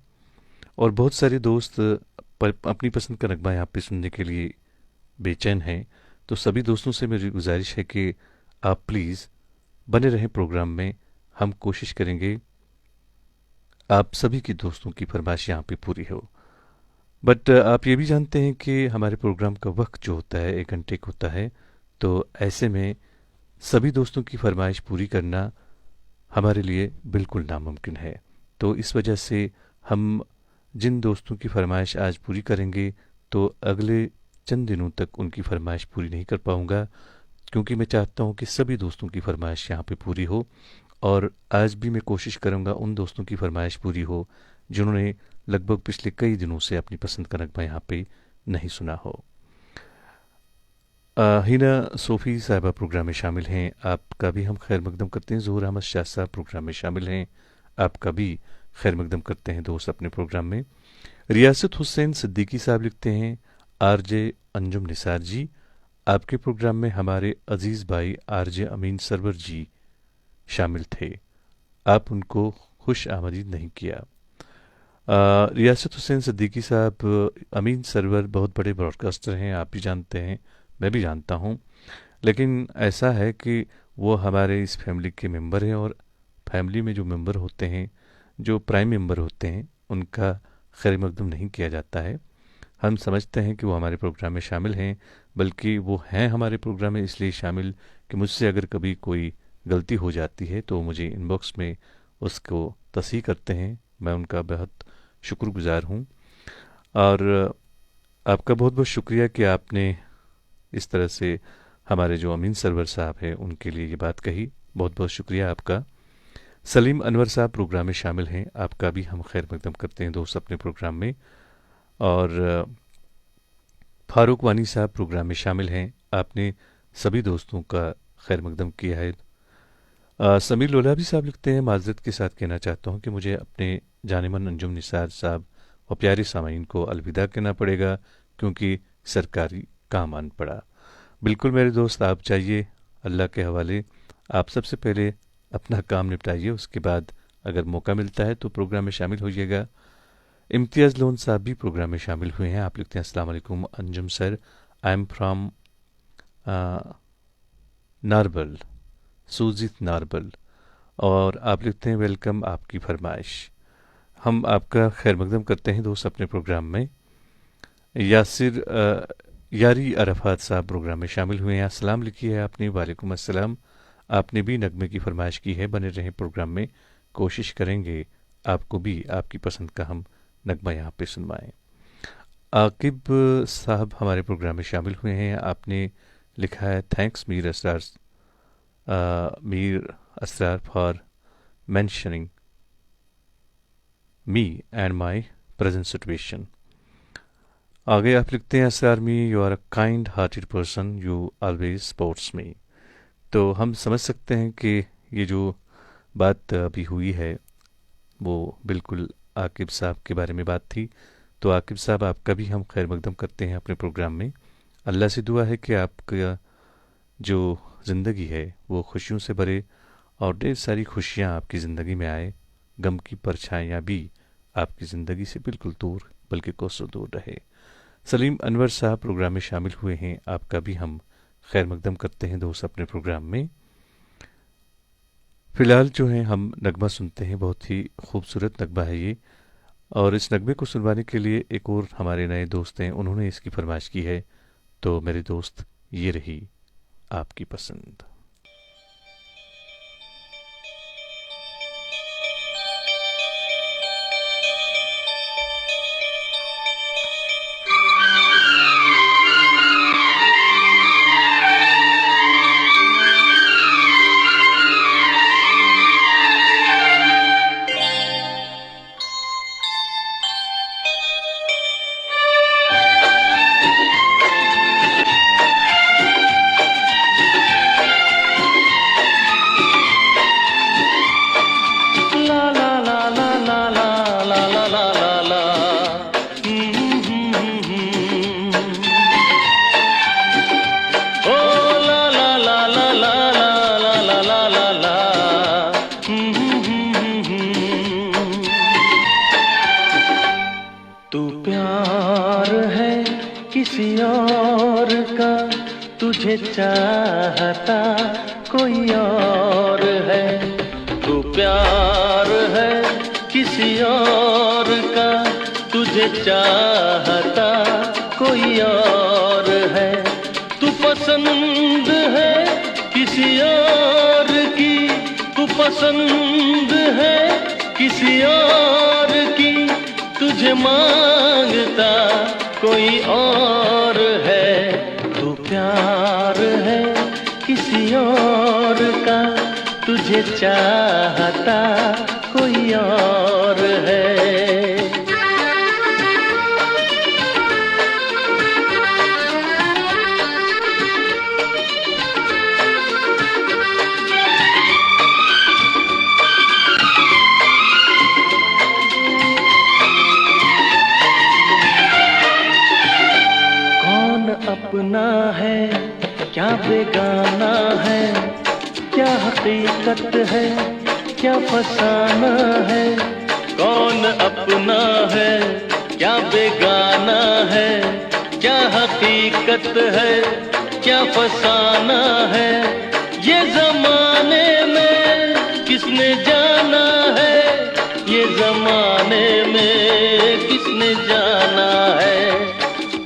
और बहुत सारे दोस्त अपनी पसंद का नगमा यहाँ पे सुनने के लिए बेचैन हैं, तो सभी दोस्तों से मेरी गुजारिश है कि आप प्लीज़ बने रहें प्रोग्राम में। हम कोशिश करेंगे आप सभी की दोस्तों की फरमाइश यहाँ पे पूरी हो। बट आप ये भी जानते हैं कि हमारे प्रोग्राम का वक्त जो होता है 1 घंटे का होता है, तो ऐसे में सभी दोस्तों की फरमाइश पूरी करना हमारे लिए बिल्कुल नामुमकिन है। तो इस वजह से हम जिन दोस्तों की फरमाइश आज पूरी करेंगे, तो अगले चंद दिनों तक उनकी फरमाइश पूरी नहीं कर पाऊंगा, क्योंकि मैं चाहता हूं कि सभी दोस्तों की फरमाइश यहाँ पे पूरी हो। और आज भी मैं कोशिश करूंगा उन दोस्तों की फरमाइश पूरी हो जिन्होंने लगभग पिछले कई दिनों से अपनी पसंद का नगमा यहाँ पे नहीं सुना हो। हिना सोफ़ी साहिबा प्रोग्राम में शामिल हैं, आपका भी हम खैर मकदम करते हैं। ज़हूर अहमद शाह साहब प्रोग्राम में शामिल हैं, आपका भी खैर मकदम करते हैं दोस्त अपने प्रोग्राम में। रियासत हुसैन सिद्दीकी साहब लिखते हैं, आरजे अंजुम निसार जी, आपके प्रोग्राम में हमारे अजीज़ भाई आरजे अमीन सरवर जी शामिल थे, आप उनको खुश आमदीद नहीं किया। रियासत हुसैन सिद्दीकी साहब, अमीन सरवर बहुत बड़े ब्रॉडकास्टर हैं, आप भी जानते हैं, मैं भी जानता हूँ। लेकिन ऐसा है कि वो हमारे इस फैमिली के मेंबर हैं, और फैमिली में जो मेंबर होते हैं, जो प्राइम मेंबर होते हैं, उनका खैर मकदम नहीं किया जाता है। हम समझते हैं कि वो हमारे प्रोग्राम में शामिल हैं, बल्कि वो हैं हमारे प्रोग्राम में इसलिए शामिल कि मुझसे अगर कभी कोई गलती हो जाती है तो मुझे इनबॉक्स में उसको तस्हीह करते हैं। मैं उनका बहुत शुक्रगुजार हूँ, और आपका बहुत बहुत शुक्रिया कि आपने इस तरह से हमारे जो अमीन सरवर साहब हैं उनके लिए ये बात कही। बहुत बहुत शुक्रिया आपका। सलीम अनवर साहब प्रोग्राम में शामिल हैं, आपका भी हम खैर मकदम करते हैं दोस्त अपने प्रोग्राम में। और फारूक वानी साहब प्रोग्राम में शामिल हैं, आपने सभी दोस्तों का खैर मकदम किया है। समीर लोलाभी साहब लिखते हैं, माजरत के साथ कहना चाहता हूँ कि मुझे अपने जानेमन अंजुम निसार साहब और प्यारे सामाईन को अलविदा कहना पड़ेगा, क्योंकि सरकारी काम आन पड़ा। बिल्कुल मेरे दोस्त, आप चाहिए अल्लाह के हवाले। आप सबसे पहले अपना काम निपटाइए, उसके बाद अगर मौका मिलता है तो प्रोग्राम में शामिल होइएगा। इम्तियाज़ लोन साहब भी प्रोग्राम में शामिल हुए हैं, आप लिखते हैं, अस्सलाम वालेकुम Anjum sir, I am from Narbal, Sujit Narbal. और आप लिखते हैं, वेलकम, आपकी फरमाइश। हम आपका खैर मकदम करते हैं दोस्त अपने प्रोग्राम में। यारी अरफात साहब प्रोग्राम में शामिल हुए हैं, अस्सलाम लिखी है आपने, वालेकुम अस्सलाम। आपने भी नगमे की फरमाइश की है, बने रहें प्रोग्राम में, कोशिश करेंगे आपको भी आपकी पसंद का हम नगमा यहाँ पे सुनवाएं। आकिब साहब हमारे प्रोग्राम में शामिल हुए हैं, आपने लिखा है, thanks Mir Asrar for mentioning me and my present situation. आगे आप लिखते हैं, Asrar me, you are a kind hearted person, you always supports me. तो हम समझ सकते हैं कि ये जो बात अभी हुई है वो बिल्कुल आकिब साहब के बारे में बात थी। तो आकिब साहब, आपका भी हम खैर मकदम करते हैं अपने प्रोग्राम में। अल्लाह से दुआ है कि आपका जो ज़िंदगी है वो खुशियों से भरे और ढेर सारी खुशियाँ आपकी ज़िंदगी में आए, गम की परछाइयाँ भी आपकी ज़िंदगी से बिल्कुल दूर बल्कि कोसों दूर रहे। सलीम अनवर साहब प्रोग्राम में शामिल हुए हैं, आपका भी हम खैर मकदम करते हैं दोस्त अपने प्रोग्राम में। फ़िलहाल जो है हम नगमा सुनते हैं, बहुत ही खूबसूरत नगमा है ये, और इस नगमे को सुनवाने के लिए एक और हमारे नए दोस्त हैं, उन्होंने इसकी फरमाइश की है। तो मेरे दोस्त, ये रही आपकी पसंद। तुझे चाहता कोई और है। तू प्यार है किसी और का, तुझे चाहता कोई और है। तू पसंद है किसी और की, तू पसंद है किसी और की, तुझे मांगता कोई और है। तू प्यार है किसी और का, तुझे चाहता कोई और है। अपना है क्या बेगाना है, क्या हकीकत है क्या फसाना है। कौन अपना है क्या बेगाना है, क्या हकीकत है क्या फसाना है। ये जमाने में किसने जाना है, ये जमाने में किसने जाना है।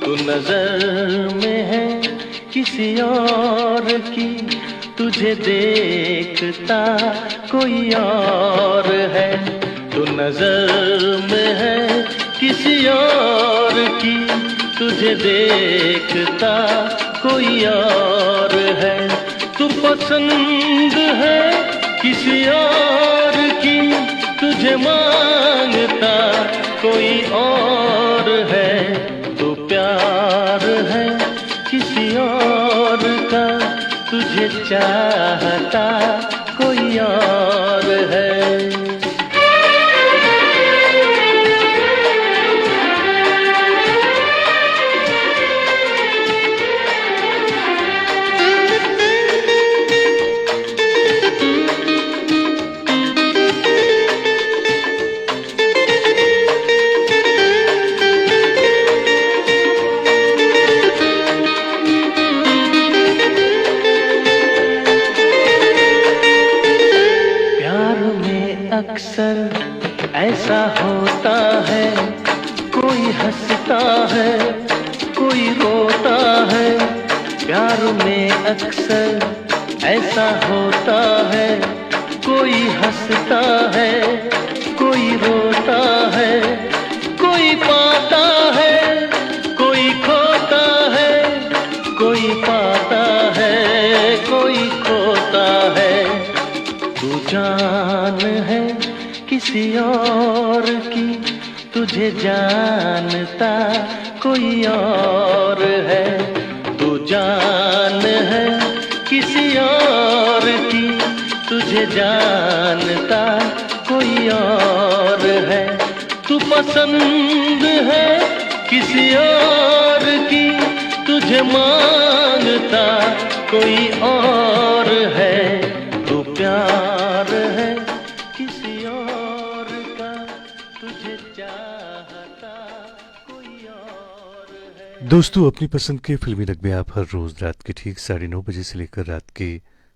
तू नजर में है किसी और की, तुझे देखता कोई और है। तू नजर में है किसी और की, तुझे देखता कोई और है। तू पसंद है किसी और की, तुझे मांगता कोई और है। तू प्यार है किसी और का, तुझे चाहता कोई और है। अक्सर ऐसा होता है, कोई हंसता है कोई रोता है। प्यार में अक्सर ऐसा होता है, कोई हंसता है कोई रोता है। कोई पाता है कोई खोता है, कोई पाता है कोई खोता है। तू जान है किसी और की, तुझे जानता कोई और है। तू जान है किसी और की, तुझे जानता कोई और है। तू पसंद है किसी और की, तुझे मांगता कोई और है। तू प्यार है किसी और का, तुझे चाहता कोई और है। दोस्तों, अपनी पसंद के फिल्मी नगमे आप हर रोज़ रात के ठीक 9:30 बजे से लेकर रात के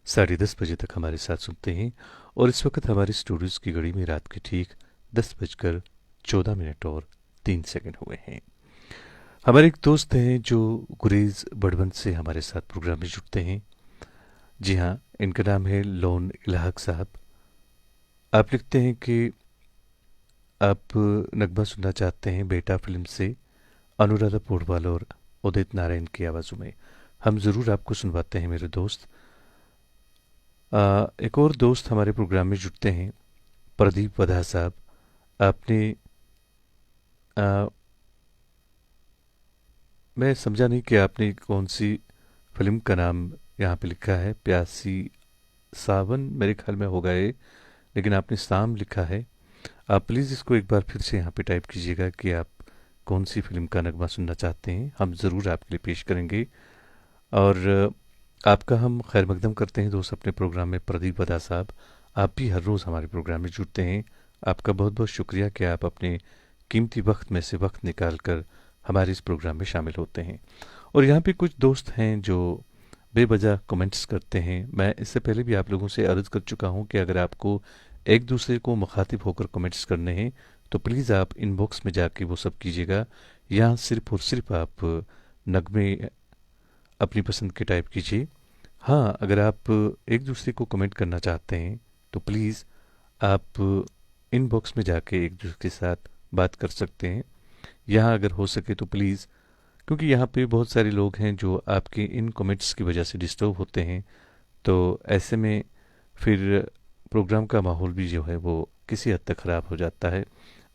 10:30 बजे तक हमारे साथ सुनते हैं। और इस वक्त हमारे स्टूडियोज़ की घड़ी में रात के ठीक 10:14 और 3 सेकंड हुए हैं। हमारे एक दोस्त हैं जो गुरेज बड़बंद से हमारे साथ प्रोग्राम में जुड़ते हैं। जी हाँ, इनका नाम है लोन इलाहक साहब। आप लिखते हैं कि आप नगमा सुनना चाहते हैं बेटा फिल्म से, अनुराधा पौडवाल और उदित नारायण की आवाज़ों में। हम ज़रूर आपको सुनवाते हैं मेरे दोस्त। एक और दोस्त हमारे प्रोग्राम में जुड़ते हैं, प्रदीप वधा साहब। आपने मैं समझा नहीं कि आपने कौन सी फिल्म का नाम यहाँ पे लिखा है। प्यासी सावन मेरे ख्याल में होगा ये, लेकिन आपने साम लिखा है। आप प्लीज़ इसको एक बार फिर से यहाँ पे टाइप कीजिएगा कि आप कौन सी फिल्म का नगमा सुनना चाहते हैं। हम ज़रूर आपके लिए पेश करेंगे। और आपका हम खैर मकदम करते हैं दोस्त अपने प्रोग्राम में। प्रदीप वधा साहब, आप भी हर रोज़ हमारे प्रोग्राम में जुड़ते हैं। आपका बहुत बहुत शुक्रिया कि आप अपने कीमती वक्त में से वक्त निकाल कर हमारे इस प्रोग्राम में शामिल होते हैं। और यहाँ पे कुछ दोस्त हैं जो बेवजह कमेंट्स करते हैं। मैं इससे पहले भी आप लोगों से अर्ज़ कर चुका हूं कि अगर आपको एक दूसरे को मुखातिब होकर कमेंट्स करने हैं तो प्लीज़ आप इनबॉक्स में जाके वो सब कीजिएगा। यहाँ सिर्फ़ और सिर्फ आप नगमे अपनी पसंद के टाइप कीजिए। हाँ, अगर आप एक दूसरे को कमेंट करना चाहते हैं तो प्लीज़ आप इनबॉक्स में जाके एक दूसरे के साथ बात कर सकते हैं। यहाँ अगर हो सके तो प्लीज़, क्योंकि यहाँ पे बहुत सारे लोग हैं जो आपके इन कमेंट्स की वजह से डिस्टर्ब होते हैं, तो ऐसे में फिर प्रोग्राम का माहौल भी जो है वो किसी हद तक ख़राब हो जाता है।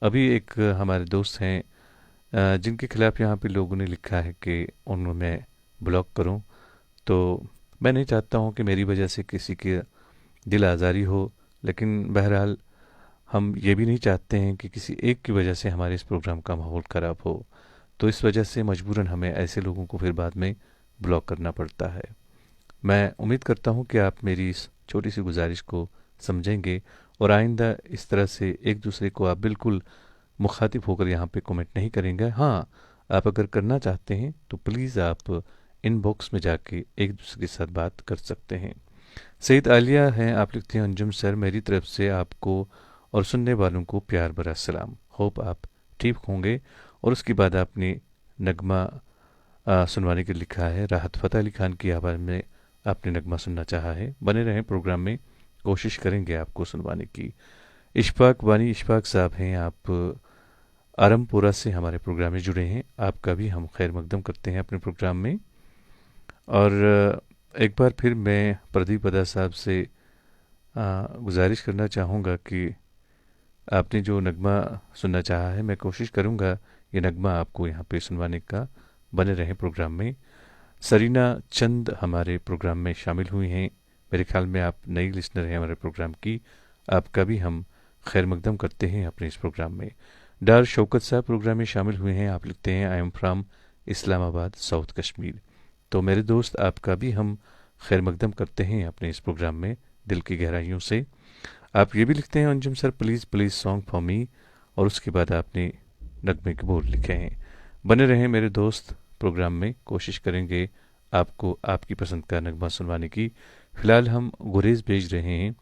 अभी एक हमारे दोस्त हैं जिनके खिलाफ़ यहाँ पे लोगों ने लिखा है कि उनको मैं ब्लॉक करूं, तो मैं नहीं चाहता हूं कि मेरी वजह से किसी के दिल आज़ारी हो, लेकिन बहरहाल हम ये भी नहीं चाहते हैं कि किसी एक की वजह से हमारे इस प्रोग्राम का माहौल ख़राब हो। तो इस वजह से मजबूरन हमें ऐसे लोगों को फिर बाद में ब्लॉक करना पड़ता है। मैं उम्मीद करता हूं कि आप मेरी इस छोटी सी गुजारिश को समझेंगे और आइंदा इस तरह से एक दूसरे को आप बिल्कुल मुखातिब होकर यहाँ पे कमेंट नहीं करेंगे। हाँ, आप अगर करना चाहते हैं तो प्लीज़ आप इनबॉक्स में जाके एक दूसरे के साथ बात कर सकते हैं। सईद आलिया हैं, आप लिखते हैं अंजुम सर, मेरी तरफ से आपको और सुनने वालों को प्यार भरा सलाम। होप आप ठीक होंगे। और उसके बाद आपने नगमा सुनवाने के लिखा है। राहत फ़तेह अली खान की आवाज़ में आपने नगमा सुनना चाहा है। बने रहें प्रोग्राम में, कोशिश करेंगे आपको सुनवाने की। इशफाक वानी इशफाक साहब हैं, आप आरमपुरा से हमारे प्रोग्राम में जुड़े हैं। आपका भी हम खैर मकदम करते हैं अपने प्रोग्राम में। और एक बार फिर मैं प्रदीप अदा साहब से गुजारिश करना चाहूँगा कि आपने जो नगमा सुनना चाहा है, मैं कोशिश करूँगा ये नगमा आपको यहाँ पे सुनवाने का। बने रहें प्रोग्राम में। सरीना चंद हमारे प्रोग्राम में शामिल हुई हैं। मेरे ख्याल में आप नई लिसनर हैं हमारे प्रोग्राम की। आपका भी हम खैर मकदम करते हैं अपने इस प्रोग्राम में। डार शौकत साहब प्रोग्राम में शामिल हुए हैं। आप लिखते हैं आई am from Islamabad south Kashmir. तो मेरे दोस्त, आपका भी हम खैर मकदम करते हैं अपने इस प्रोग्राम में दिल की गहराइयों से। आप ये भी लिखते हैं Anjum sir please please song for me, और उसके बाद आपने नगमे के बोल लिखे हैं। बने रहें मेरे दोस्त प्रोग्राम में, कोशिश करेंगे आपको आपकी पसंद का नगमा सुनवाने की। फ़िलहाल हम गुरेज भेज रहे हैं,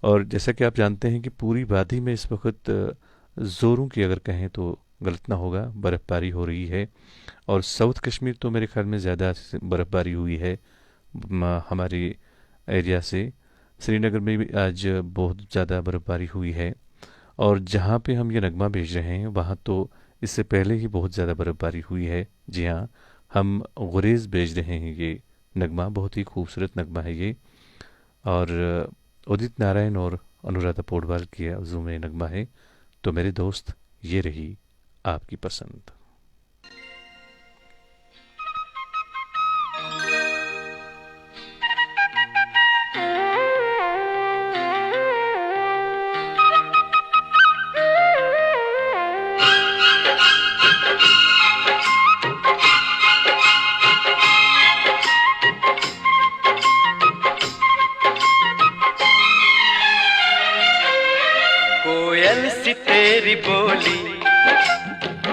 और जैसा कि आप जानते हैं कि पूरी वादी में इस वक्त ज़ोरों की अगर कहें तो गलत ना होगा, बर्फ़बारी हो रही है। और साउथ कश्मीर तो मेरे ख्याल में ज़्यादा बर्फ़बारी हुई है हमारे एरिया से। श्रीनगर में भी आज बहुत ज़्यादा बर्फ़बारी हुई है, और जहाँ पे हम ये नगमा भेज रहे हैं वहाँ तो इससे पहले ही बहुत ज़्यादा बर्फ़बारी हुई है। जी हाँ, हम गुरेज़ भेज रहे हैं ये नगमा, बहुत ही खूबसूरत नगमा है ये, और उदित नारायण और अनुराधा पौडवाल की आवाज़ों में नगमा है। तो मेरे दोस्त, ये रही आपकी पसंद। कोयल सी तेरी बोली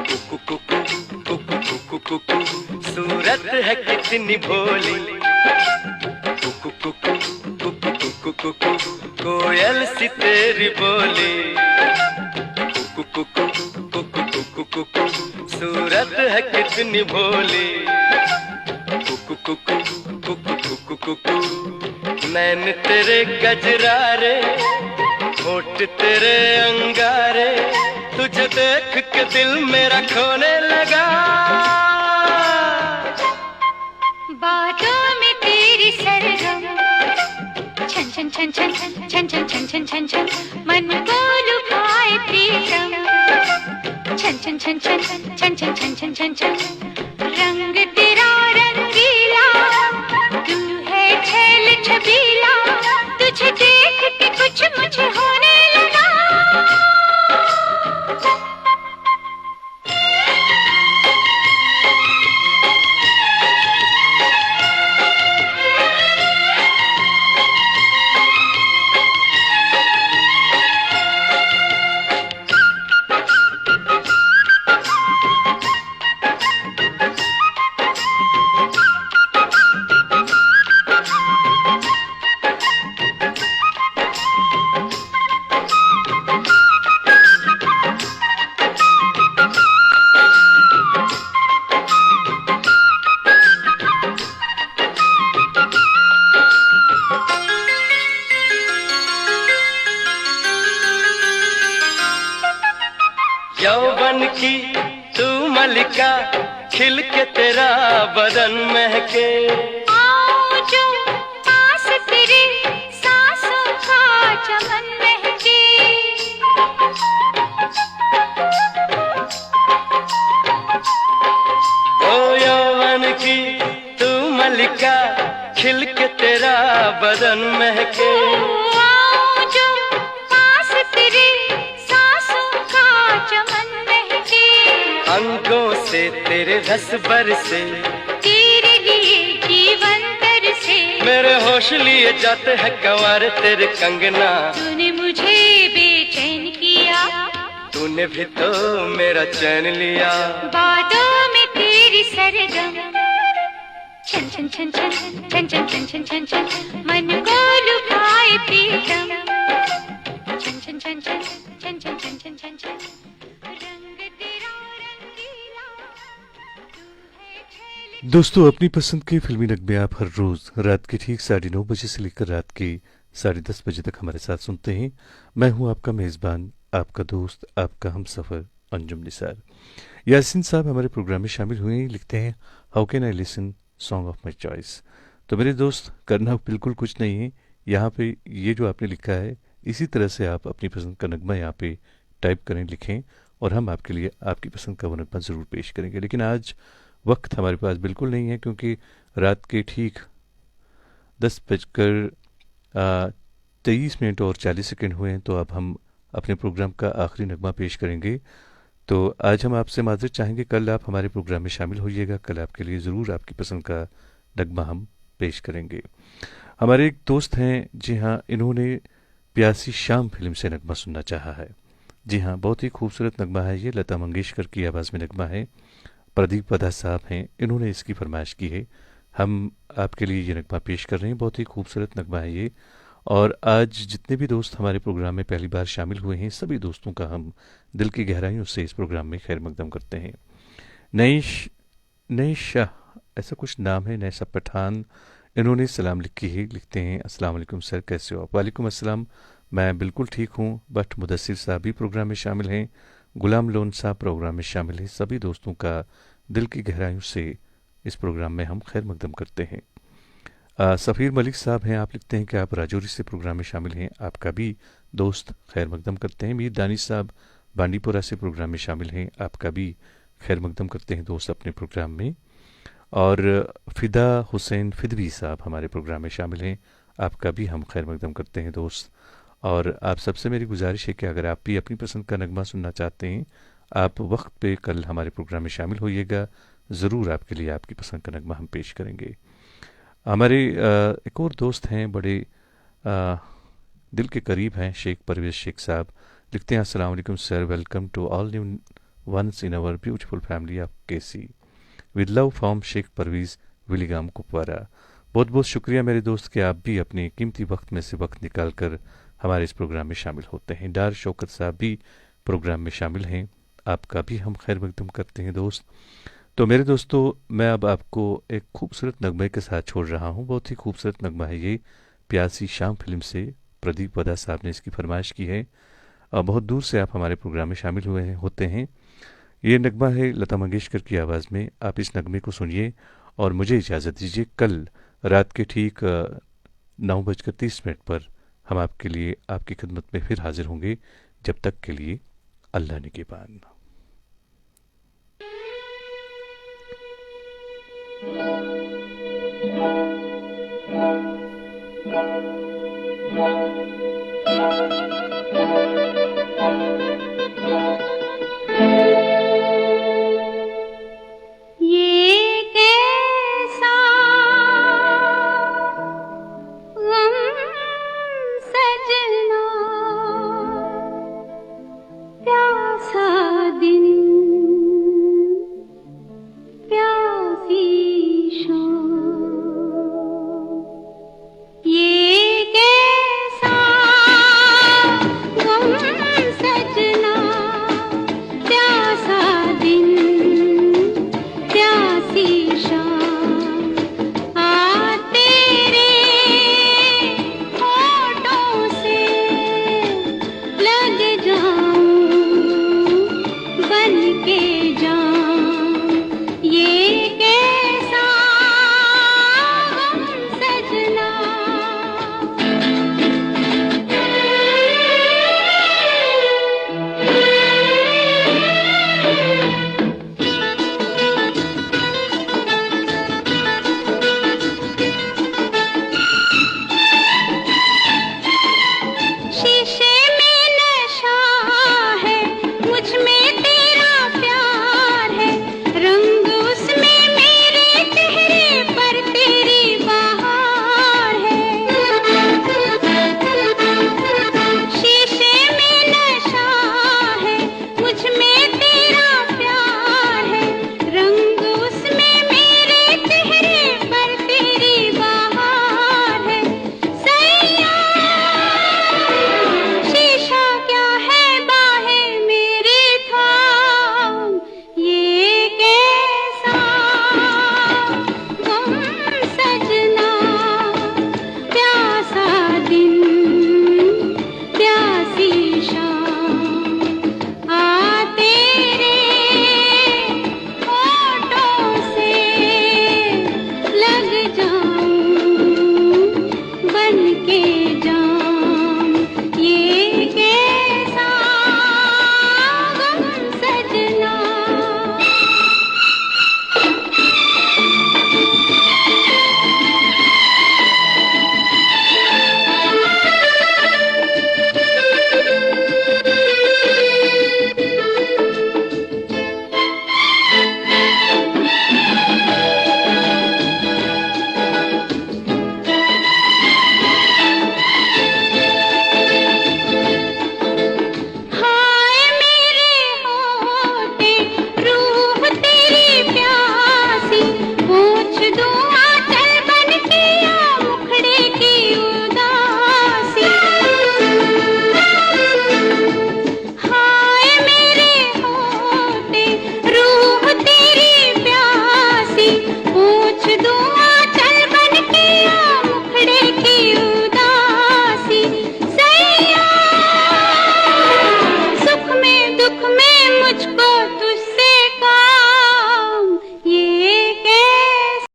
कुकु कुकु कुकु कुकु कुकु, सूरत है कितनी भोली कुकु कुकु कुकु कुकु कुकु, कोयल सी तेरी बोली कुकु कुकु कुकु कुकु कुकु, सूरत है कितनी भोली कुकु कुकु कुकु कुकु कुकु, नैन तेरे गजरारे होठ तेरे अंगारे, तुझे देख के दिल मेरा खोने लगा। बातों में तेरी सरगम छन छन छन छन छन छन छन छन छन छन, मन को लुभाए प्रीतम छन छन छन छन छन छन छन छन छन छन, रंग तेरा रंगीला, तू है छैल छबीला, तुझे देख के कुछ मुझे होने लगा। खिल के तेरा बदन महके। आओ जो पास तेरे सांसों का चमन महके। ओ यौवन की तू मलिका, खिल के तेरा बदन महके। आओ जो पास तेरे सांसों का चमन महके। अंगों से तेरे रस बरसे, तेरे लिए जीवन तरसे। मेरे होश लिए जाते हैं कंवार तेरे कंगना। तूने मुझे बेचैन किया, तूने भी तो मेरा चैन लिया। बातों में तेरी सरगम, छन छन छन छन छन छन छन छन छन छन मन को लुभाए प्रीतम। छन छन छन छन छन छन छन छन छन छन रंग तेरा रंगीला, तू है छैल। दोस्तों, अपनी पसंद के फिल्मी नगमे आप हर रोज रात के ठीक 9:30 बजे से लेकर रात के 10:30 बजे तक हमारे साथ सुनते हैं। मैं हूं आपका मेज़बान, आपका दोस्त, आपका हमसफ़र अंजुम निसार। यासीन साहब हमारे प्रोग्राम में शामिल हुए हैं, लिखते हैं how can I listen song of my choice. तो मेरे दोस्त, करना बिल्कुल कुछ नहीं है। यहाँ पे ये जो आपने लिखा है, इसी तरह से आप अपनी पसंद का नगमा यहाँ पे टाइप करें, लिखें, और हम आपके लिए आपकी पसंद का वो नगमा ज़रूर पेश करेंगे। लेकिन आज वक्त हमारे पास बिल्कुल नहीं है, क्योंकि रात के ठीक 10:23 और 40 सेकंड हुए हैं। तो अब हम अपने प्रोग्राम का आखिरी नगमा पेश करेंगे। तो आज हम आपसे माज़रत चाहेंगे, कल आप हमारे प्रोग्राम में शामिल होइएगा। कल आपके लिए ज़रूर आपकी पसंद का नगमा हम पेश करेंगे। हमारे एक दोस्त हैं, जी हाँ, इन्होंने प्यासी शाम फिल्म से नगमा सुनना चाहा है। जी हाँ, बहुत ही खूबसूरत नगमा है ये, लता मंगेशकर की आवाज़ में नगमा है। प्रदीप वधा साहब हैं, इन्होंने इसकी फरमाइश की है। हम आपके लिए ये नगमा पेश कर रहे हैं। बहुत ही खूबसूरत नगमा है ये। और आज जितने भी दोस्त हमारे प्रोग्राम में पहली बार शामिल हुए हैं, सभी दोस्तों का हम दिल की गहराइयों से इस प्रोग्राम में खैर मकदम करते हैं। नई शाह, ऐसा कुछ नाम है, नैसा पठान, इन्होंने सलाम लिखी है, लिखते हैं अस्सलाम वालेकुम सर, कैसे हो आप? वालेकुम अस्सलाम, मैं बिल्कुल ठीक हूँ। बट मुदस्सिर साहब भी प्रोग्राम में शामिल हैं, गुलाम लोन साहब प्रोग्राम में शामिल हैं। सभी दोस्तों का दिल की गहराइयों से इस प्रोग्राम में हम खैर मकदम करते हैं। सफ़ीर मलिक साहब हैं, आप लिखते हैं कि आप राजौरी से प्रोग्राम में शामिल हैं, आपका भी दोस्त खैर मकदम करते हैं। मीर दानिश साहब बांडीपुरा से प्रोग्राम में शामिल हैं, आपका भी खैर मकदम करते हैं दोस्त अपने प्रोग्राम में। और फ़िदा हुसैन फिदवी साहब हमारे प्रोग्राम में शामिल हैं, आपका भी हम खैर मकदम करते हैं दोस्त। और आप सबसे मेरी गुजारिश है कि अगर आप भी अपनी पसंद का नगमा सुनना चाहते हैं, आप वक्त पे कल हमारे प्रोग्राम में शामिल होइएगा। ज़रूर आपके लिए आपकी पसंद का नगमा हम पेश करेंगे। हमारे एक और दोस्त हैं, बड़े दिल के करीब हैं, शेख परवेज़ शेख साहब, लिखते हैं अस्सलाम वालेकुम sir, welcome to all new ones in our beautiful family of KC, with love from Sheikh Parvez Viligam Kupwara. बहुत बहुत शुक्रिया मेरे दोस्त कि आप भी अपने कीमती वक्त में से वक्त निकाल कर हमारे इस प्रोग्राम में शामिल होते हैं। डार शौकत साहब भी प्रोग्राम में शामिल हैं, आपका भी हम खैर मकदम करते हैं दोस्त। तो मेरे दोस्तों, मैं अब आपको एक खूबसूरत नगमे के साथ छोड़ रहा हूँ। बहुत ही खूबसूरत नगमा है ये, प्यासी शाम फिल्म से प्रदीप वधा साहब ने इसकी फरमाइश की है। बहुत दूर से आप हमारे प्रोग्राम में शामिल हुए होते हैं। ये नगमा है लता मंगेशकर की आवाज़ में। आप इस नगमे को सुनिए और मुझे इजाज़त दीजिए। कल रात के ठीक 9:30 पर हम आपके लिए आपकी खिदमत में फिर हाजिर होंगे। जब तक के लिए अल्लाह निगहबान।